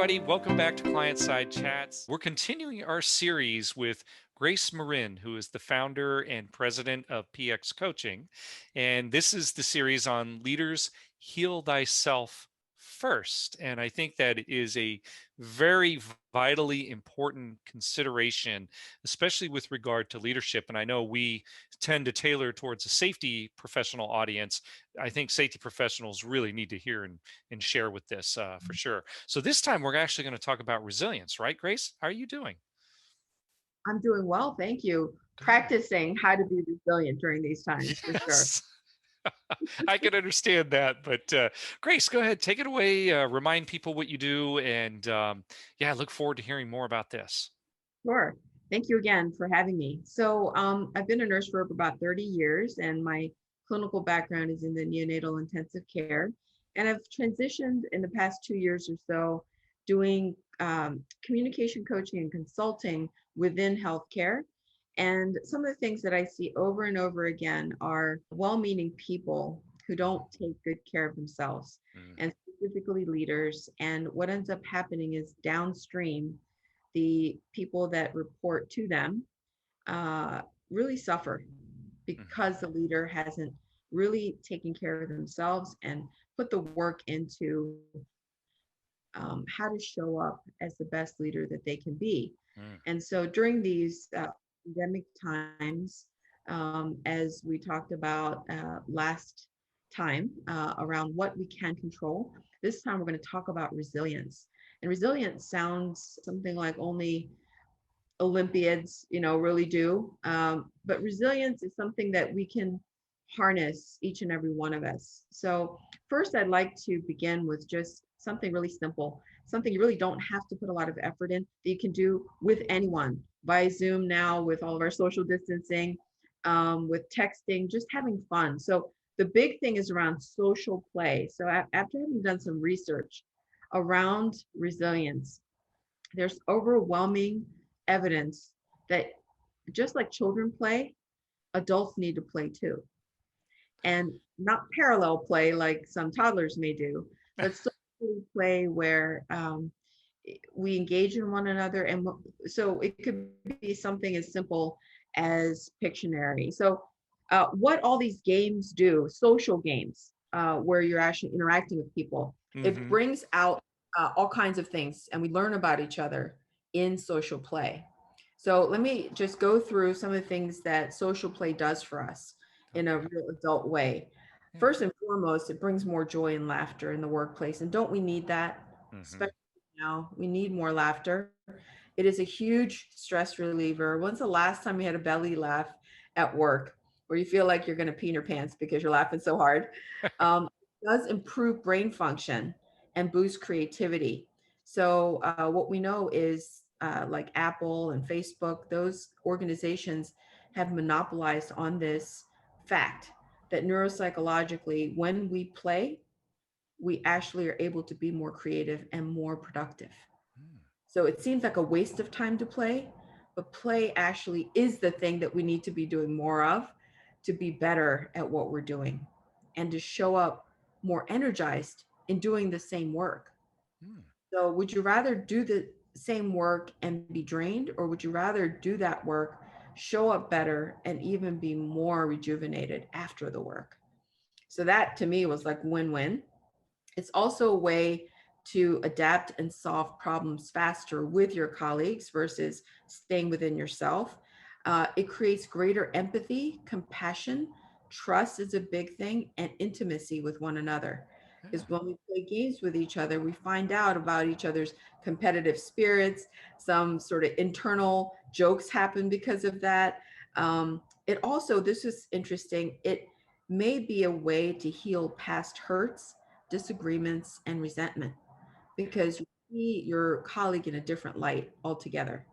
everybody. Welcome back to Client Side Chats. We're continuing our series with Grace Marin, who is the founder and president of PX Coaching. And this is the series on Leaders Heal Thyself First. And I think that is a very vitally important consideration, especially with regard to leadership. And I know we tend to tailor towards a safety professional audience. I think safety professionals really need to hear and share with this for sure. So this time we're actually going to talk about resilience, right, Grace? How are you doing? I'm doing well, thank you. Good. Practicing how to be resilient during these times, for sure. Yes. I can understand that, but Grace, go ahead, take it away. Remind people what you do, and yeah, I look forward to hearing more about this. Sure. Thank you again for having me. So I've been a nurse for about 30 years, and my clinical background is in the neonatal intensive care. And I've transitioned in the past 2 years or so doing communication coaching and consulting within healthcare. And some of the things that I see over and over again are well-meaning people who don't take good care of themselves, Mm, and specifically leaders. And what ends up happening is downstream, the people that report to them uh, really suffer mhm, because the leader hasn't really taken care of themselves and put the work into how to show up as the best leader that they can be. mm, And so during these pandemic times, as we talked about last time around what we can control, this time we're going to talk about resilience. And resilience sounds something like only Olympiads, really do. But resilience is something that we can harness, each and every one of us. So first, I'd like to begin with just something really simple, something you really don't have to put a lot of effort in, that you can do with anyone via Zoom now, with all of our social distancing, with texting, just having fun. So the big thing is around social play. So after having done some research around resilience, there's overwhelming evidence that just like children play, adults need to play too. And not parallel play like some toddlers may do, but social play where we engage in one another. And so it could be something as simple as Pictionary. So what all these games do, social games, where you're actually interacting with people, it mhm. brings out all kinds of things, and we learn about each other in social play. So let me just go through some of the things that social play does for us in a Okay. real adult way. Yeah. First and foremost, it brings more joy and laughter in the workplace. And don't we need that? Hmm. Especially now, we need more laughter. It is a huge stress reliever. When's the last time you had a belly laugh at work where you feel like you're going to pee in your pants because you're laughing so hard? It does improve brain function and boost creativity. So, what we know is like Apple and Facebook, those organizations have monopolized on this fact that neuropsychologically, when we play, we actually are able to be more creative and more productive. Mm, So it seems like a waste of time to play, but play actually is the thing that we need to be doing more of to be better at what we're doing and to show up more energized in doing the same work. mm. So would you rather do the same work and be drained, or would you rather do that work, show up better, and even be more rejuvenated after the work? So that to me was like win-win. It's also a way to adapt and solve problems faster with your colleagues versus staying within yourself. It creates greater empathy, compassion, trust is a big thing, and intimacy with one another. Yeah. Because when we play games with each other, we find out about each other's competitive spirits. Some sort of internal jokes happen because of that. It also, this is interesting, it may be a way to heal past hurts, disagreements, and resentment because you see your colleague in a different light altogether.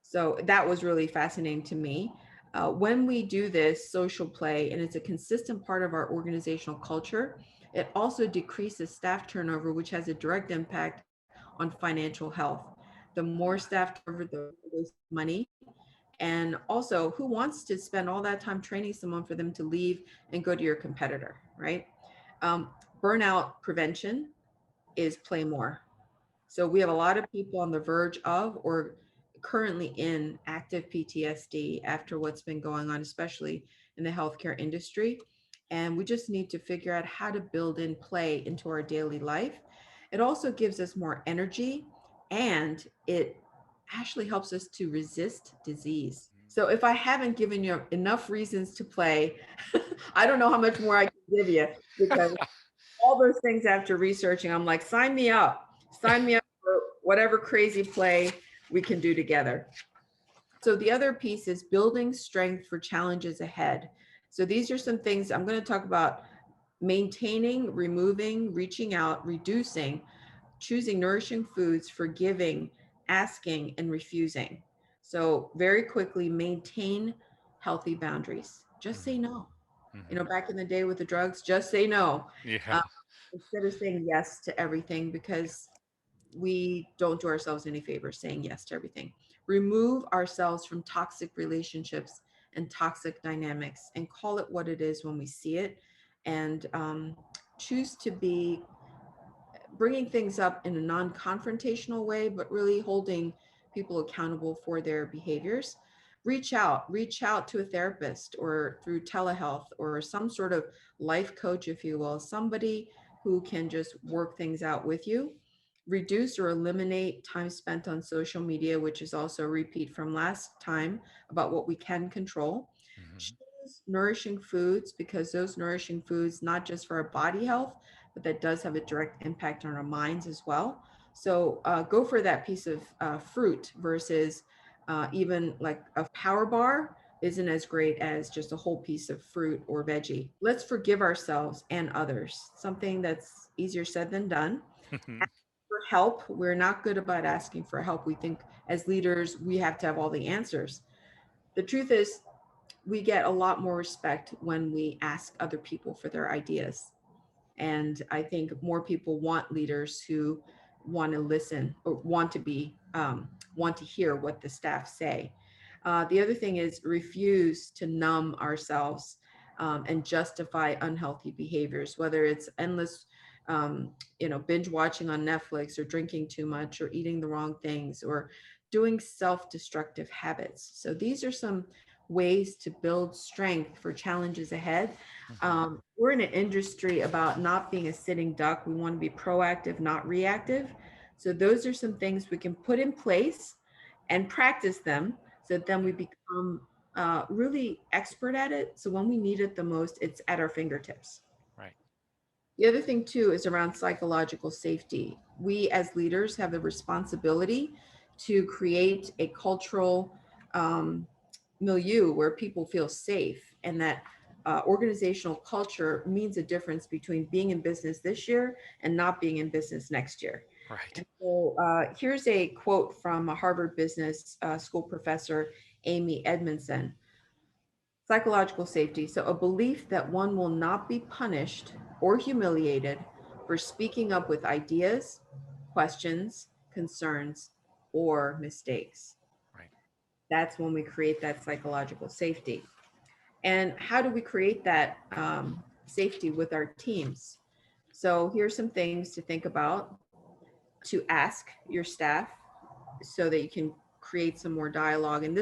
So that was really fascinating to me. When we do this social play and it's a consistent part of our organizational culture, it also decreases staff turnover, which has a direct impact on financial health. The more staff turnover, the more money. And also, who wants to spend all that time training someone for them to leave and go to your competitor, right? Um, Burnout prevention is play more. So we have a lot of people on the verge of or currently in active PTSD after what's been going on, especially in the healthcare industry. And we just need to figure out how to build in play into our daily life. It also gives us more energy, and it actually helps us to resist disease. So if I haven't given you enough reasons to play, I don't know how much more I can give you, because all those things after researching, I'm like, sign me up. Sign me up for whatever crazy play we can do together. So the other piece is building strength for challenges ahead. So these are some things I'm going to talk about: maintaining, removing, reaching out, reducing, choosing nourishing foods, forgiving, asking, and refusing. So very quickly, maintain healthy boundaries. Just say Mhm. no. Mhm. Back in the day with the drugs, just say no. Yeah. Uh, Instead of saying yes to everything, because we don't do ourselves any favors saying yes to everything. Remove ourselves from toxic relationships and toxic dynamics and call it what it is when we see it, and choose to be bringing things up in a non-confrontational way, but really holding people accountable for their behaviors. Reach out to a therapist or through telehealth or some sort of life coach, if you will, somebody who can just work things out with you. Reduce or eliminate time spent on social media, which is also a repeat from last time about what we can control. Mhm. Choose nourishing foods, because those nourishing foods, not just for our body health, but that does have a direct impact on our minds as well. So go for that piece of fruit versus even like a power bar isn't as great as just a whole piece of fruit or veggie. Let's forgive ourselves and others, something that's easier said than done. For help, we're not good about asking for help. We think as leaders, we have to have all the answers. The truth is, we get a lot more respect when we ask other people for their ideas. And I think more people want leaders who want to listen or want to hear what the staff say. The other thing is refuse to numb ourselves and justify unhealthy behaviors, whether it's endless, binge watching on Netflix, or drinking too much, or eating the wrong things, or doing self-destructive habits. So these are some ways to build strength for challenges ahead. Mhm. We're in an industry about not being a sitting duck. We want to be proactive, not reactive. So those are some things we can put in place and practice them, so that then we Yeah. become really expert at it. So when we need it the most, it's at our fingertips. Right. The other thing too is around psychological safety. We as leaders have the responsibility to create a cultural um, milieu where people feel safe, and that organizational culture means a difference between being in business this year and not being in business next year. Right. And so here's a quote from a Harvard Business School professor, Amy Edmondson: psychological safety. So, a belief that one will not be punished or humiliated for speaking up with ideas, questions, concerns, or mistakes. Right. That's when we create that psychological safety. And how do we create that safety with our teams? So, here's some things to think about: to ask your staff so that you can create some more dialogue. And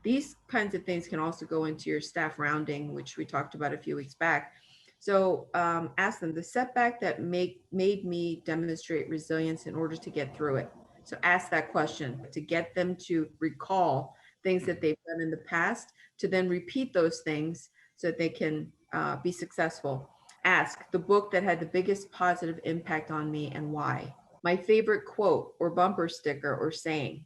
these kinds of things can also go into your staff rounding, which we talked about a few weeks back. So ask them the setback that made me demonstrate resilience in order to get through it. So ask that question to get them to recall things that Mhm. they've done in the past, to then repeat those things so that they can be successful. Ask the book that had the biggest positive impact on me and why. My favorite quote or bumper sticker or saying.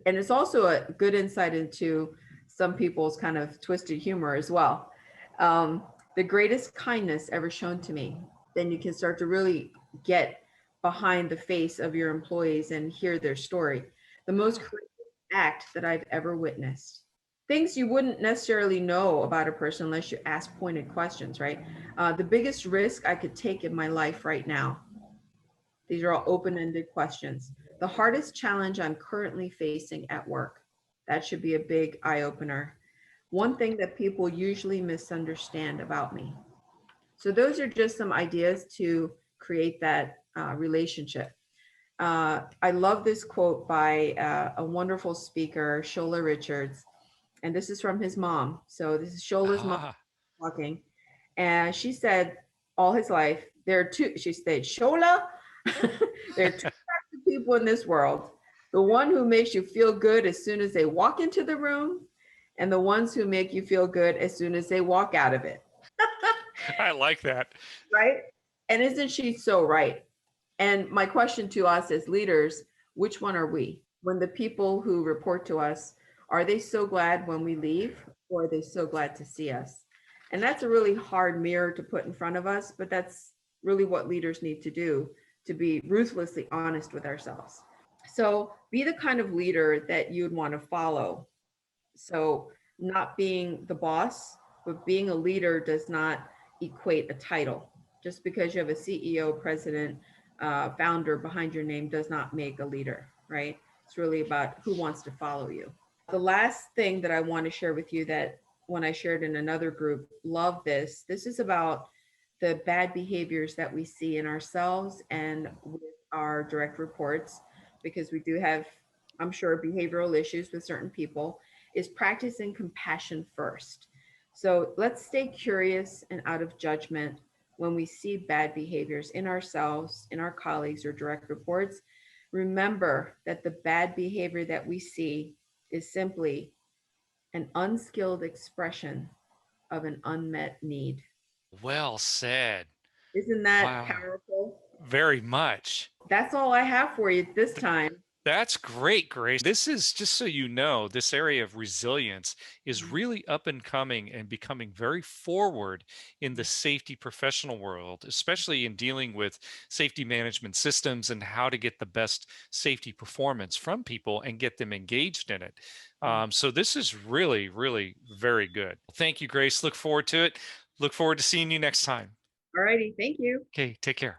And it's also a good insight into some people's kind of twisted humor as well. Um, the greatest kindness ever shown to me. Then you can start to really get behind the face of your employees and hear their story. The most Ah. courageous act that I've ever witnessed. Things you wouldn't necessarily know about a person unless you ask pointed questions, right? The biggest risk I could take in my life right now. These are all Mhm. open-ended questions. The hardest challenge I'm currently facing at work. That should be a big eye opener. One thing that people usually misunderstand about me. So those are just some ideas to create that relationship. I love this quote by a wonderful speaker, Shola Richards, and this is from his mom. So this is Shola's mom Ah, talking, and she said all his life there are two. She said, Shola, there are two types of people in this world: the one who makes you feel good as soon as they walk into the room, and the ones who make you feel good as soon as they walk out of it. I like that. Right? And isn't she so right? And my question to us as leaders, which one are we? When the people who report to us, are they so glad when we leave, or are they so glad to see us? And that's a really hard mirror to put in front of us, but that's really what leaders need to do, to be ruthlessly honest with ourselves. So be the kind of leader that you'd want to follow. So, not being the boss, but being a leader does not equate a title. Just because you have a CEO, president, founder behind your name does not make a leader, right? It's really about who wants to follow you. The last thing that I want to share with you, that when I shared in another group, love this. This is about the bad behaviors that we see in ourselves and with our direct reports, because we do have, I'm sure, behavioral issues with certain people, is practicing compassion first. So let's stay curious and out of judgment when we see bad behaviors in ourselves, in our colleagues, or direct reports. Remember that the bad behavior that we see is simply an unskilled expression of an unmet need. Well said. Isn't that Wow. powerful? Very much. That's all I have for you this time. That's great, Grace. This is just so you know, this area of resilience is really up and coming and becoming very forward in the safety professional world, especially in dealing with safety management systems and how to get the best safety performance from people and get them engaged in it. So, this is really, really very good. Thank you, Grace. Look forward to it. Look forward to seeing you next time. All righty. Thank you. Okay, take care.